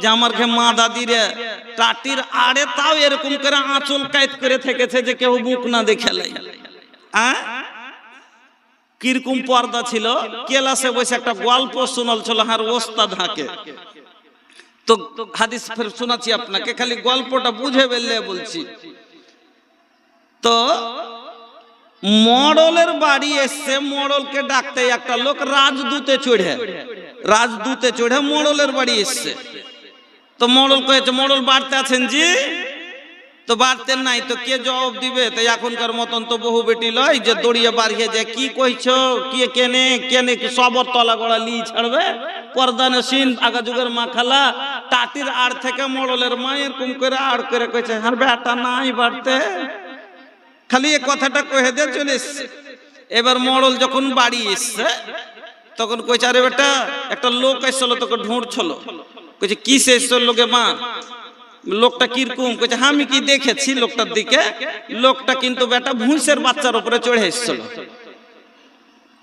যে আমার ঘে মা দাদিরে টাটির আড়ে তাও এরকম করে আঁচল কাইত করে থেকেছে যে কেউ মুখ না দেখে লাই। কিরকম পর্দা ছিল, ক্লাসে বসে একটা গল্প শোনাল ছিল আর ওস্তাদ হাঁকে। তো হাদিস ফের শোনাচ্ছি আপনাকে, খালি গল্পটা বুঝে বেললে বলছি। তো মডলের বাড়ি এসছে, মডলকে ডাকতে একটা লোক রাজদূতে চড়ে মডলের বাড়ি এসছে। তো মডল কয়েছে, মডল বাড়তে আছেন জি? তো বাড়তে নাই তো কে জবাব দিবে? তো এখনকার মতন তো বহু বেটি লয় যে দড়িয়ে বাড়িয়ে যায় কি কইছো, কে কেনে কেনে সবর তলা গড়া লি ছাড়বে। পর্দানে সিন আগা যুগের মা খালা টাটির আড় থেকে মডলের মা এরকম করে আড় করে কইছে আর বেটা নাই বাড়তে, খালি এই কথাটা কয়ে দিয়ে চলে এসছে। এবার মডল যখন বাড়ি এসছে তখন কইছে আরে বেটা একটা লোক এসছিল তোকে ঢুঁড়ছিল। কইছে কি এসছিল লোকে মা? লোকটা কিরকম? কইছে আমি কি দেখেছি লোকটার দিকে, লোকটা কিন্তু বেটা ভুঁইসের বাচ্চার উপরে চড়ে এসছিল।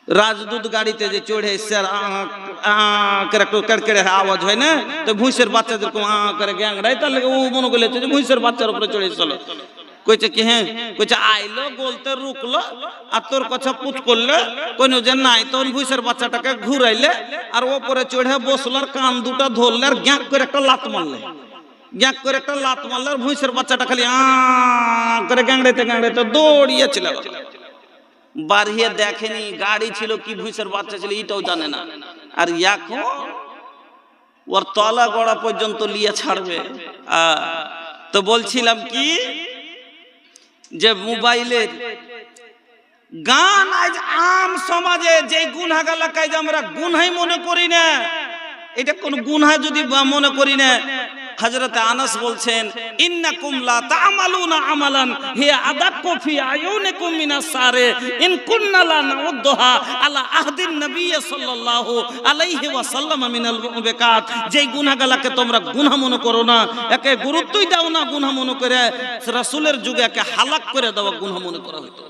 রাজদূত গাড়িতে যে চড়ে এসছে আর একটু কেড়কেড়ে আওয়াজ হয় না, তো ভুঁইসের বাচ্চা যেরকম করে গ্যাংড়ায়, তার লেগে ও মনে করলেছে যে ভুঁইসের বাচ্চার উপরে চড়ে এসছিল। কইছে কি হ্যাঁ? কইছে আইলো বলতে রুকলো আর তোর কথা পুছ করলে কইন যে নাই, তখন ভুঁইসের বাচ্চাটাকে ঘুরাইলে আর ওপরে চড়ে বসলো আর কান দুটা ধরলে আর গ্যাঁক করে একটা লাত মারলে, গ্যাঁক করে একটা লাত মারলে আর ভুঁইসের বাচ্চাটা খালি করে গ্যাংড়াইতে দৌড়িয়েছিল। বাড়িয়ে দেখেনি গাড়ি ছিল কি ভুঁইসের বাচ্চা ছিল এটাও জানে না। আর এখন ওর তলা গড়া পর্যন্ত লিয়ে ছাড়বে। তো বলছিলাম কি যে মোবাইলের গান আজ আম সমাজে যে গুনাহগালা কাজ আমরা গুনাই মনে করি না, এটা কোন গুনাহ যদি মনে করি না, হযরত আনাস বলছেন ইন্নাকুম লা তা'মালুনা আমালান হিয়া আদাক্কু ফি আয়ুনিকুম মিনাস সারে ইন কুননা লা নাউদ্দুহা আলা আহদিন নবী সাল্লাল্লাহু আলাইহি ওয়াসাল্লাম মিনাল মুবিকাত। যেই গুনাহগালাকে তোমরা গুনাহ মনে করো না, একে গুরুত্বই দাও না গুনাহ মনে করে, রাসূলের যুগে একে হালাক করে দেওয়া গুনাহ মনে করা হতো।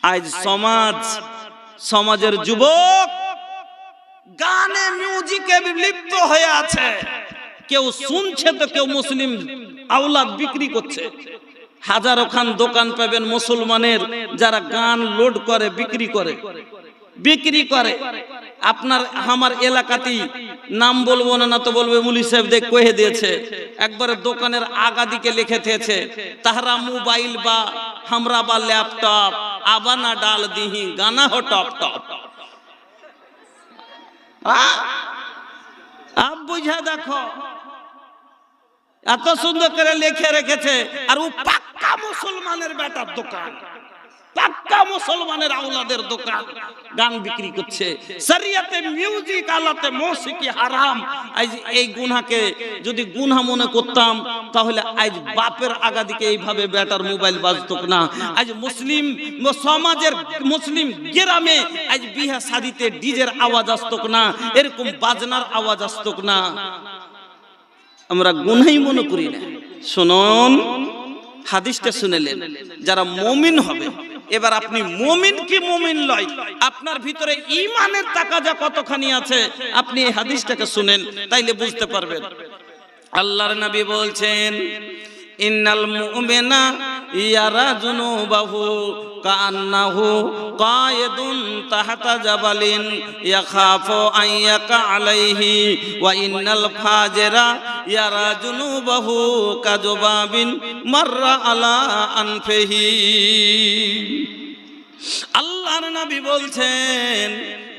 আজ সমাজের যুবক গানে মিউজিকে লিপ্ত হয়ে আছে, কেউ শুনছে তো কেউ মুসলিম আওলাদ বিক্রি করছে। হাজারো খান দোকান পাবেন মুসলমানের যারা গান লোড করে বিক্রি করে। আপনার আমার এলাকাতেই নাম বলবো না তো বলবে মুলি সাহেব দেখ কয়ে দিয়েছে, একবারে দোকানের আগা দিকে লিখে দিয়েছে তাহারা মোবাইল বা হামরা বা ল্যাপটপ আবানা ডাল দিহি গানা হো টপ টপ। আপ বুঝা দেখো এত সুন্দর করে লিখে রেখেছে, আর ও পাক্কা মুসলমানের বেটার দোকান, পাক্কা মুসলমানের আওলাদের দোকান, গান বিক্রি করছে। শরিয়তে মিউজিক আলাতে মৌসিকি হারাম। আজ এই গুনাহকে যদি গুনাহ মনে করতাম তাহলে আজ বাপের আগা দিকে এইভাবে বেটার মোবাইল বাজতো না। আজ মুসলিম সমাজের মুসলিম গ্রামে আজ বিয়ে শাদিতে ডিজের আওয়াজ আসতো না, এরকম বাজনার আওয়াজ আসতো না। আমরা গুনাহই মনে করি না। শুনুন হাদিসটা শুনেলেন, যারা মুমিন হবে। এবার আপনি মুমিন কি মুমিন লয়, আপনার ভিতরে ঈমানের তাকাজা কতখানি আছে আপনি এই হাদিসটাকে শুনেন, তাইলে বুঝতে পারবেন। আল্লাহর নবী বলছেন ইন্নাল মুমিনা ইয়ারা যুনুবাহু কান্নাহু কায়েদুন তাহতা জাবালিন ইয়াখাফু আন ইয়াকা আলাইহি ওয়া ইন্নাল ফাজিরা ইয়ারা যুনুবাহু কাযুবাবিন মাররা আলা আনফিহি। আল্লাহর নবী বলছেন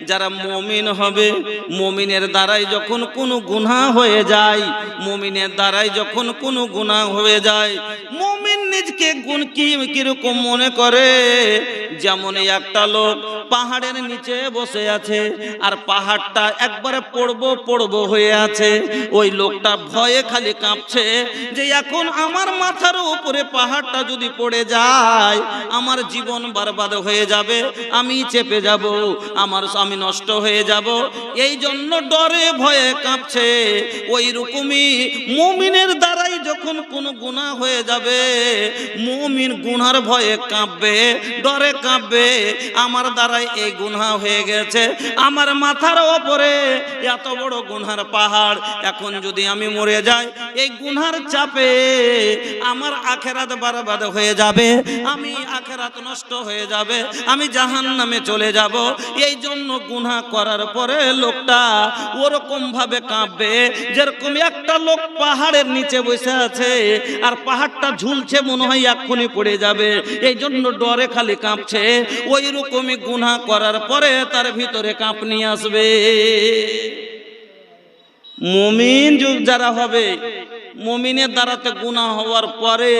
যারা মুমিন হবে, মুমিনের দ্বারাই যখন কোনো গুনাহ হয়ে যায়, মুমিনের দ্বারাই যখন কোনো গুনাহ হয়ে যায়, মুমিন নিজকে গুণ কিরকম মনে করে। যেমন একটা লোক পাহাড়ের নিচে বসে আছে আর পাহাড়টা একবারে পড়বো হয়ে আছে, ওই লোকটা ভয়ে খালি কাঁপছে যে এখন আমার মাথার উপরে পাহাড়টা যদি পড়ে যায় আমার জীবন বরবাদ হয়ে যাবে, আমি চেপে যাব, আমি নষ্ট হয়ে যাব, এই জন্য ডরে ভয়ে কাঁপছে। ওই রকমই মুমিনের দ্বারাই যখন যখন কোনো গুনাহ হয়ে যাবে মুমিন গুনার ভয়ে কাঁপবে, ডরে কাঁপবে। আমার দ্বারাই এই গুনাহ হয়ে গেছে, আমার মাথার ওপরে এত বড় গুনার পাহাড়, এখন যদি আমি মরে যাই এই গুনার চাপে আমার আখিরাত বরবাদ হয়ে যাবে, আমি আখিরাত নষ্ট হয়ে যাবে, আমি জাহান্নামে চলে যাব। এই জন্য গুনাহ করার পরে লোকটা ওরকম ভাবে কাঁপবে যেরকম একটা লোক পাহাড়ের নিচে বসে আছে আর পাহাড়টা ঝুলছে, মনে হয় এক্ষুনি পড়ে যাবে, এই জন্য ডরে খালি কাঁপছে। ওই রকমই গুনাহ করার পরে তার ভিতরে কাঁপনি আসবে। মুমিন যারা হবে, মুমিনের দ্বারাতে গুনাহ হওয়ার পরে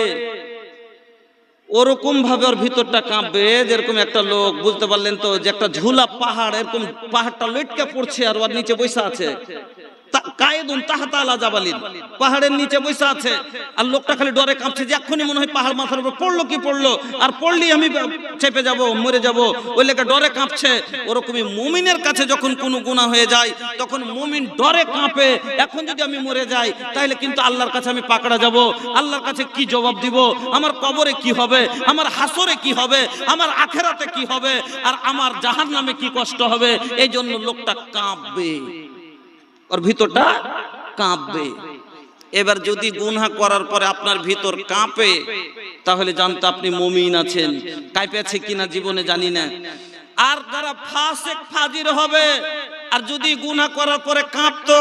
ওরকম ভাবে ওর ভিতরটা কাঁপবে যেরকম একটা লোক, বুঝতে পারলেন তো, যে একটা ঝুলা পাহাড়, এরকম পাহাড়টা লটকে পড়ছে আর ওর নিচে বসে আছে, কায়েদুন তাহতা আলা জাবালিন, পাহাড়ের নিচে বসে আছে আর লোকটা খালি ডরে কাঁপছে যে এক্ষুনি মনে হয় পাহাড় মাথার উপর পড়লো কি পড়লো, আর পড়লেই আমি চেপে যাব, মরে যাব, ওই লেগে ডরে কাঁপছে। ওরকমই মুমিনের কাছে যখন কোনো গুনাহ হয়ে যায় তখন মুমিন ডরে কাঁপে, এখন যদি আমি মরে যাই তাহলে কিন্তু আল্লাহর কাছে আমি পাকড়া যাব, আল্লাহর কাছে কি জবাব দিব, আমার কবরে কি হবে, আমার হাসরে কি হবে, আমার আখিরাতে কি হবে, আর আমার জাহান্নামে কি কষ্ট হবে। এই জন্য লোকটা কাঁপবে, ওর ভিতরটা কাঁপবে। এবার যদি গুনাহ করার পরে আপনার ভিতর কাঁপে তাহলে জানতে আপনি মুমিন আছেন। কাঁপেছে কিনা জীবনে জানি না। আর যারা ফাসিক ফাজির হবে আর যদি গুনাহ করার পরে কাঁপতো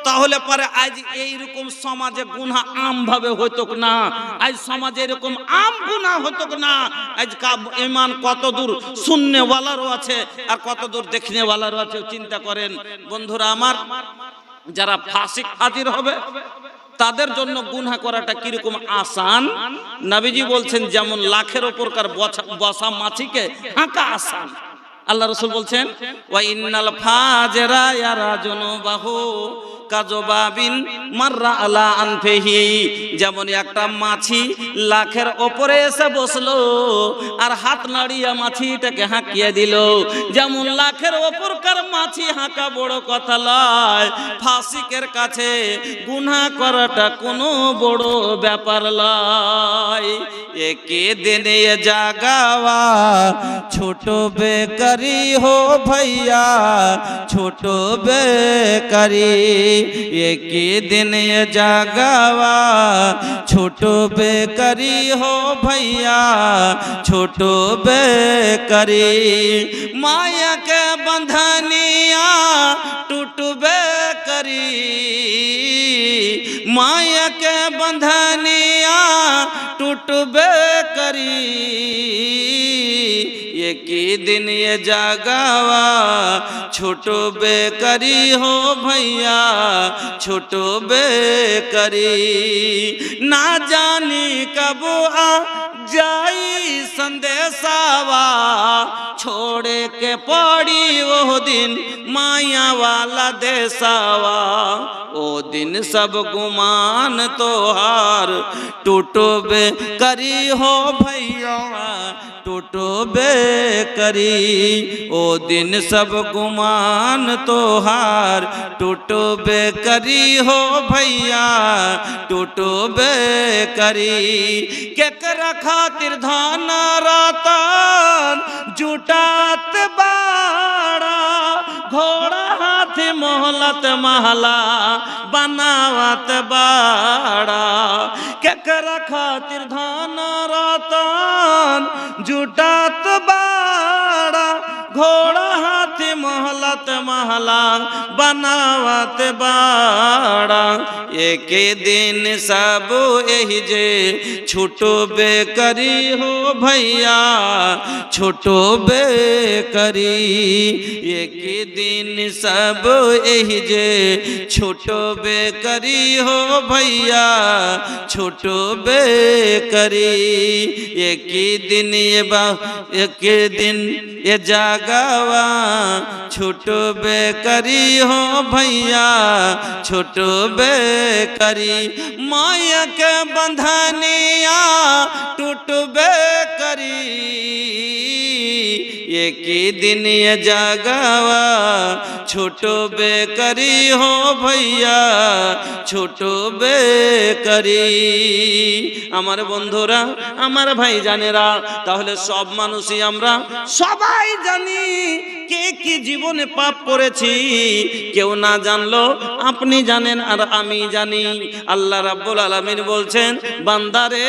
তাহলে পরে আজ এইরকম সমাজে গুনাহ আম ভাবে হতো না, আজ সমাজে এরকম আম গুনাহ হতো না। আজ ঈমান কত দূর শুননেওয়ালারও আছে আর কত দূর দেখনেওয়ালারও আছে, চিন্তা করেন বন্ধুরা আমার। যারা ফাসিক ফাজির হবে তাদের জন্য গুনাহ করাটা কিরকম আসান, নবীজি বলছেন যেমন লাখের উপরকার বসা মাছিকে হাঁকা আসান। আল্লাহ রাসূল বলছেন ওয়া ইন্নাল ফাজিরা ইয়ারা জুনুবাহু কাজবাবিন মাররা আলা আনফিহি, যেমন একটা মাছি লাখের উপরে এসে বসলো আর হাত নাড়িয়ে মাছিটাকে হাঁকিয়ে দিল, যেমন লাখের উপরকার মাছি হাঁকা বড় কথা লয়, ফাসিকের কাছে গুনাহ করাটা কোনো বড় ব্যাপার লয়। একে দিনে জাগাওয়া ছোট বেকারি হো ভাইয়া, ছোট বেকারি, एक दिन ये जागावा छोटो बेकरी हो भैया, छोटो बेकरी, माया के बंधनिया टूट बेकरी, माया के बंधनिया टूट बेकरी, एक दिन ये जागावा छोटो बेकरी हो भैया, छोटो बेकरी, ना जानी कब आ जाई संदेशावा, छोड़े के पड़ी वो दिन माया वाला देसावा, ओ दिन सब गुमान तोहार टूटो बेकरी हो भैया, टूटो बेकरी, ओ दिन सब गुमान तोहार टूटो बेकरी हो भैया, टूटो बेकरी, केकरा खातिर धान रातन जुटात बाड़ा, घोड़ा हाथी मोहलत महला बनावत बाड़ा, केकरा खातिर धान रातन जुटात बाड़ा, घोड़ा हाथी मोहलत महला बनावत बाड़ा, एक दिन सब एही जे छोटो बेकरी हो भैया, छोटो बेकरी, एक दिन सब एही जे छोटो बेकरी हो भैया, छोटो बेकरी, एक दिन एक दिन ये जागावा छोटो बेकरी हो भैया, छोटो बेकरी, माया के बंधनिया टूट बेकरी, एक ही दिन ये জাগাওয়া ছোট বেকারি হো ভাইয়া ছোট বেকারি। আমার বন্ধুরা, আমার ভাই জানেরা, তাহলে সব মানুষই আমরা সবাই জানি কে কি জীবনে পাপ করেছি। কেউ না জানলো আপনি জানেন আর আমি জানি। আল্লাহ রাব্বুল আলামিন বলছেন, বান্দারে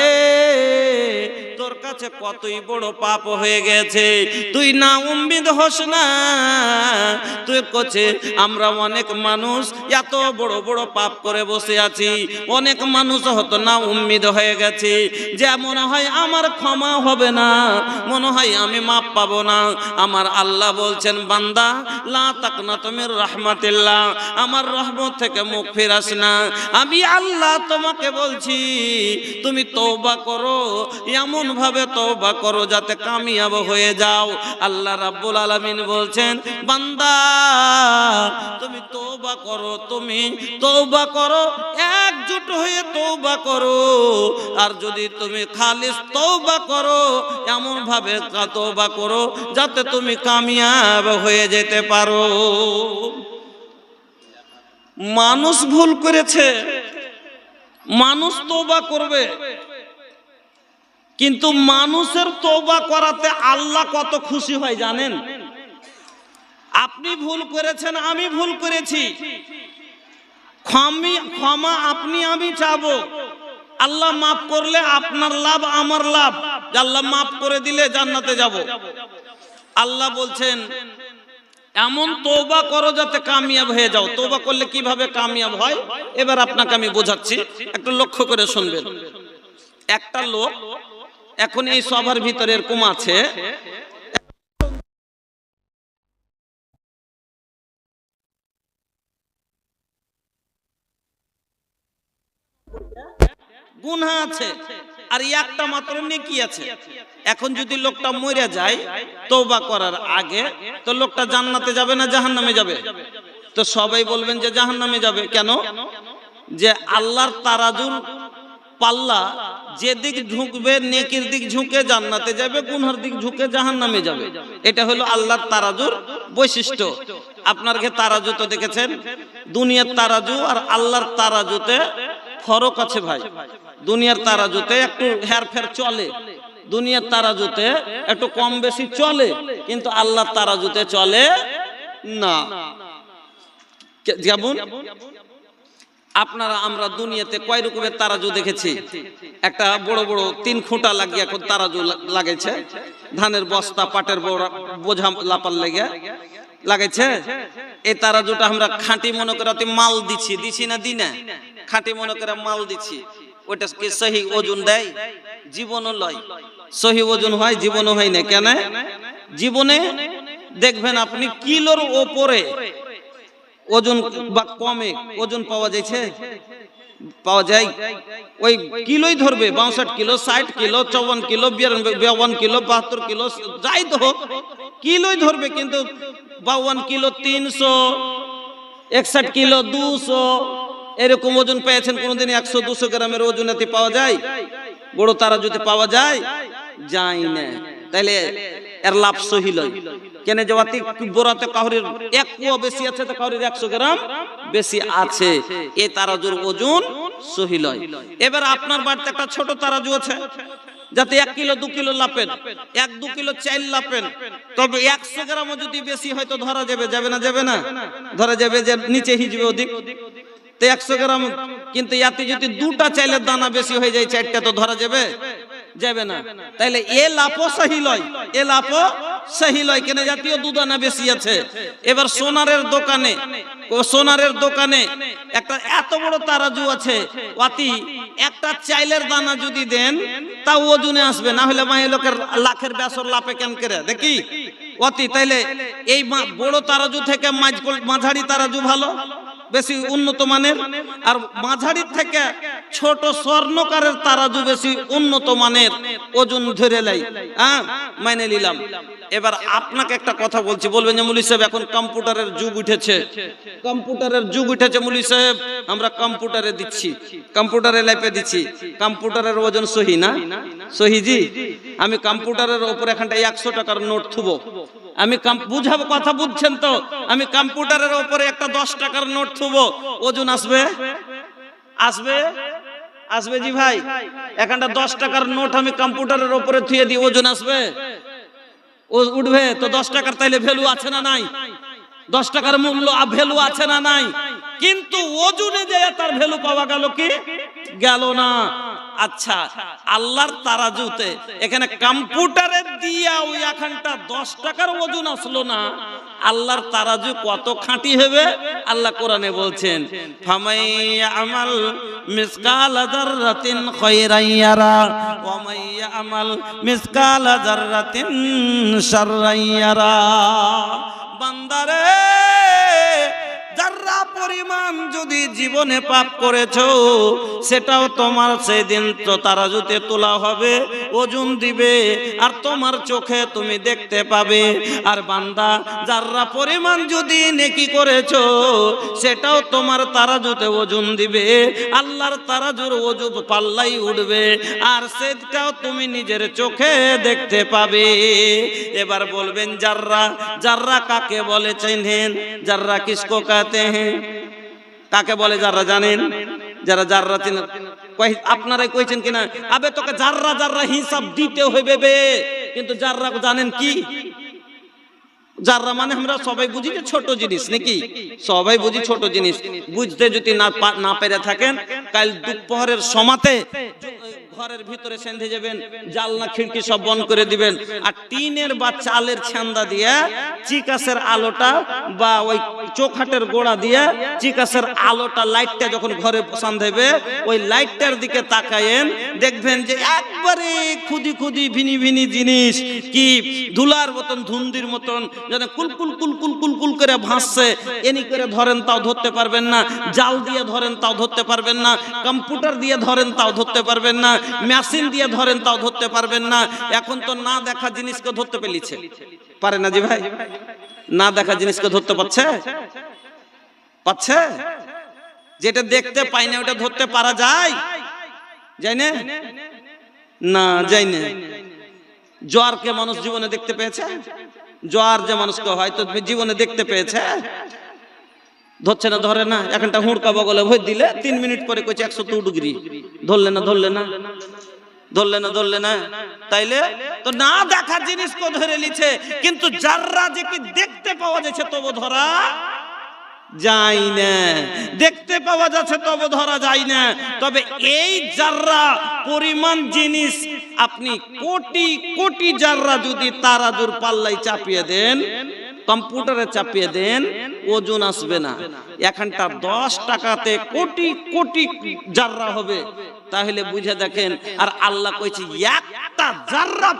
তোর কাছে কতই বড় পাপ হয়ে গেছে, তুই না উম্মিদ হোস না। তুই কোচে আমরা অনেক মানুষ এত বড় বড় পাপ করে বসে আছি, অনেক মানুষ হতো না উম্মিদ হয়ে গেছে যে মনে হয় আমার ক্ষমা হবে না, মনে হয় আমি মাপ পাবো না। আমার আল্লাহ বলছেন, বান্দা লা তাকনাতু মির রাহমাতিল্লাহ, আমার রহমত থেকে মুখ ফিরাস না। আমি আল্লাহ তোমাকে বলছি তুমি তওবা করো, এমন ভাবে তওবা করো যাতে কামিয়াব হয়ে যাও। আল্লাহ রাব্বুল আলামিন বলছেন, বান্দা তুমি তওবা করো, তুমি তওবা করো, একজোট হয়ে তওবা করো। আর যদি তুমি খালিস তওবা করো, এমন ভাবে তওবা করো যাতে তুমি কামিয়াব হয়ে যেতে পারো। মানুষ ভুল করেছে, মানুষ তওবা করবে, কিন্তু মানুষের তওবা করাতে আল্লাহ কত খুশি হয় জানেন? আপনি ভুল করেছেন, আমি ভুল করেছি, ক্ষমা আপনি আমি চাবো। আল্লাহ মাফ করলে আপনার লাভ আমার লাভ, আল্লাহ মাফ করে দিলে জান্নাতে যাব। আল্লাহ বলছেন এমন তওবা করো যাতে কামিয়াব হয়ে যাও। তওবা করলে কিভাবে কামিয়াব হয় এবার আপনাকে আমি বোঝাচ্ছি, একটু লক্ষ্য করে শুনবেন। একটা লোক এখন এই সভার ভিতরে এরকম আছে, গুনাহ আছে আর একটা মাত্র নেকি আছে। এখন যদি লোকটা মরে যায় তওবা করার আগে, তো লোকটা জান্নাতে যাবে না জাহান্নামে যাবে? তো সবাই বলবেন যে জাহান্নামে যাবে। কেন? যে আল্লাহর তারাজুর পাল্লা যেদিক ঝুঁকবে, নেকির দিক ঝুঁকে জান্নাতে যাবে, গুনহার দিক ঝুঁকে জাহান্নামে যাবে। এটা হলো আল্লাহর তারাজুর বৈশিষ্ট্য। আপনার কে তারাজু তো দেখেছেন, দুনিয়ার তারাজু আর আল্লাহর তারাজুতে ফরক আছে ভাই। দুনিয়ার তারাজুতে একটু হেরফের চলে, দুনিয়ার তারাজুতে একটু কম বেশি চলে, কিন্তু আল্লাহর তারাজুতে চলে না। যেমন আপনারা আমরা দুনিয়াতে কয় রকমের তারাজু দেখেছি। একটা বড় বড় 3 খুঁটা লাগিয়ে এখন তারাজু লাগাইছে, ধানের বস্তা পাটের বোঝা লাপার লেগে লাগাইছে। এই তারাজুটা আমরা খাঁটি মনে করে মাল দিছি না দি না, খাঁটি মনে করে মাল দিচ্ছি। ওইটা কি সহি ওজন দেয়? জীবনও লয়, সহি ওজন হয়, জীবনও হয় না। কেন? জীবনে দেখবেন আপনি কিলোর ওপরে ওজন বা কমে ওজন পাওয়া যাচ্ছে, পাওয়া যায় ওই কিলোই ধরবে, 62 kilo, 60 kilo, 54 kilo, 52 kilo, 72 kilo, যাই তো হোক কিলোই ধরবে। কিন্তু 52 কিলো, 300, 61 কিলো, 200 এরকম ওজন পেয়েছেন কোনদিন? 100-200 গ্রামের ওজন এতে পাওয়া যায়? বড় তারাজুতে পাওয়া যায়? যায় না। তাইলে এর লাভ সহি লয়। কেন? জবাতি বড়াতে কাহরির 1 কুয়া বেশি আছে, তো কাহরির 100 গ্রাম বেশি আছে, এই তারাজুর ওজন সহি লয়। এবার আপনার বাড়িতে একটা ছোট তারাজু আছে, যাতে 1 কিলো 2 কিলো লাপেন, 1-2 কিলো চাল লাপেন, তবে 100 গ্রামও যদি বেশি হয় তো ধরা যাবে, যাবে না? যাবে না? ধরা যাবে যে নিচে হিজবে ওদিক, তো 100 গ্রাম। কিন্তু ইয়াতে যদি 2টা চাইলের দানা বেশি হয়ে যায়, 4টা, তো ধরা যাবে? যাবে না। তাইলে এ লাপও সহি লয়, এ লাপও সহি লয়। কেন? জাতীয় 2 দানা বেশি আছে। এবার সোনারের দোকানে একটা এত বড় তারাজু আছে, অতি একটা চাইলের দানা যদি দেন তা ওজনে আসবে না, হলে মাই লোকের লাখের বেসর লাপে কেন করে দেখি অতি। তাইলে এই বড় তারাজু থেকে মাঝারি তারাজু ভালো, বেশি উন্নত মানের, আর মাঝারির থেকে ছোট স্বর্ণকারের তারাজু বেশি উন্নত মানের, ওজন ধরে লাই। হ্যাঁ, মাইনে নিলাম। এবার আপনাকে একটা কথা বলছি, বলবেন যে মুলি সাহেব এখন কম্পিউটারের যুগ উঠেছে, কম্পিউটারের যুগ উঠেছে মুলি সাহেব, আমরা কম্পিউটারে দিচ্ছি, কম্পিউটারে লাইপে দিচ্ছি, কম্পিউটারের ওজন সহি না? সহি জি। আমি কম্পিউটারের উপর এখানটা 100 টাকার নোট থুবো, আমি বুঝাবো, কথা বুঝছেন তো? আমি কম্পিউটারের উপরে একটা 10 টাকার নোট থুবো, ওজন আসবে? আসবে? আসবে জি ভাই? এখানটা 10 টাকার নোট আমি কম্পিউটারের উপরে থুয়ে দিই, ওজন আসবে? ও উঠবে তো? 10 টাকার তাইলে ভ্যালু আছে না নাই? 10 টাকার মূল্য ভ্যালু আছে না নাই? কিন্তু ওজনে যে তার ভ্যালু পাওয়া গেল কি? গেল না। আচ্ছা, আল্লাহর তারাজুতে এখানে কম্পিউটারে দিয়া ওই এখানটা 10 টাকার ওজন আসলো না, আল্লাহর তারাজু কত খাঁটি হবে? আল্লাহ কোরআনে বলছেন, ফামাইয়ামাল মিসকালা যাররাতিন খায়রান ইয়ারা ওয়া মাইয়ামাল মিসকালা যাররাতিন শাররান ইয়ারা। বান্দারে, যারা পরিমাণ যদি জীবনে পাপ করেছো সেটাও তোমার সেদিন তো তারাজুতে তোলা হবে, ওজন দিবে, আর তোমার চোখে তুমি দেখতে পাবে। আর বান্দা, যারা পরিমাণ যদি নেকি করেছো সেটাও তোমার তারাজুতে ওজন দিবে, আল্লাহর তারাজুর ওজন পাল্লাই উঠবে, আর সেটাও তুমি নিজের চোখে দেখতে পাবে। এবার বলবেন জাররা, জাররা কাকে বলে চেনেন? জাররা কিসকো कहते हैं? কাকে বলে জাররা জানেন? যারা জাররা চিনেন আপনারাই কইছেন কিনা, আবে তোকে জাররা জাররা হিসাব দিতে হইবে বে। কিন্তু জাররা জানেন কি? জাররা মানে আমরা সবাই বুঝি যে ছোট জিনিস, নাকি? সবাই বুঝি ছোট জিনিস। বুঝতে যদি না পেরে থাকেন, কাল দুপুরের সমাতে ঘরের ভিতরে সেন্ধে যাবেন, জানলা খিড়কি সব বন্ধ করে দিবেন, আর টিনের বা চালের ছান্দা দিয়ে চিকাসের আলোটা বা ওই চোখাটের গোড়া দিয়ে চিকাসের আলোটা, লাইটটা যখন ঘরে সান্ধেবে, ওই লাইটটার দিকে তাকায়েন, দেখবেন যে একবারে খুদি খুদি ভিনি ভিনি জিনিস, কি ধুলার মতন, ধুন্দির মতন, যেন কুলকুল কুলকুল কুলকুল করে ভাসছে। এনি করে ধরেন তাও ধরতে পারবেন না, জাল দিয়ে ধরেন তাও ধরতে পারবেন না, কম্পিউটার দিয়ে ধরেন তাও ধরতে পারবেন না, মেশিন দিয়ে ধরেন তাও ধরতে পারবেন না। এখন তো না দেখা জিনিসকে ধরতে পেলিছে, পারে না জি ভাই? না দেখা জিনিসকে ধরতে পারছে? পাচ্ছে? যেটা দেখতে পাই না ওটা ধরতে পারা যায়? যায় না? না, যায় না। জ্বরকে মানুষ জীবনে দেখতে পেয়েছে? জ্বর যে মানুষকে হয়তো জীবনে দেখতে পেয়েছে, ধরছে না, ধরে না। এখানটা হুড়কা বগলে ভয় দিলে 3 মিনিট পরে কইছে 102 ডিগ্রি, ধরলে না, ধরলে না, ধরলে না, ধরলে না। তাইলে তো না দেখা জিনিসকে ধরে নিছে, কিন্তু জাররা যে কি দেখতে পাওয়া যাচ্ছে তবু ধরা যায় না, দেখতে পাওয়া যাচ্ছে তবু ধরা যায় না। তবে এই জাররা পরিমাণ জিনিস আপনি কোটি কোটি জাররা যদি তারাজুর পাল্লাই চাপিয়ে দেন, কম্পিউটারে চাপিয়ে দেন, ওজন আসবে না। এখানটা 10 টাকাতে কোটি কোটি জাররা হবে। তাহলে বুঝে দেখেন। আর আল্লাহ কইছে একটা জাররা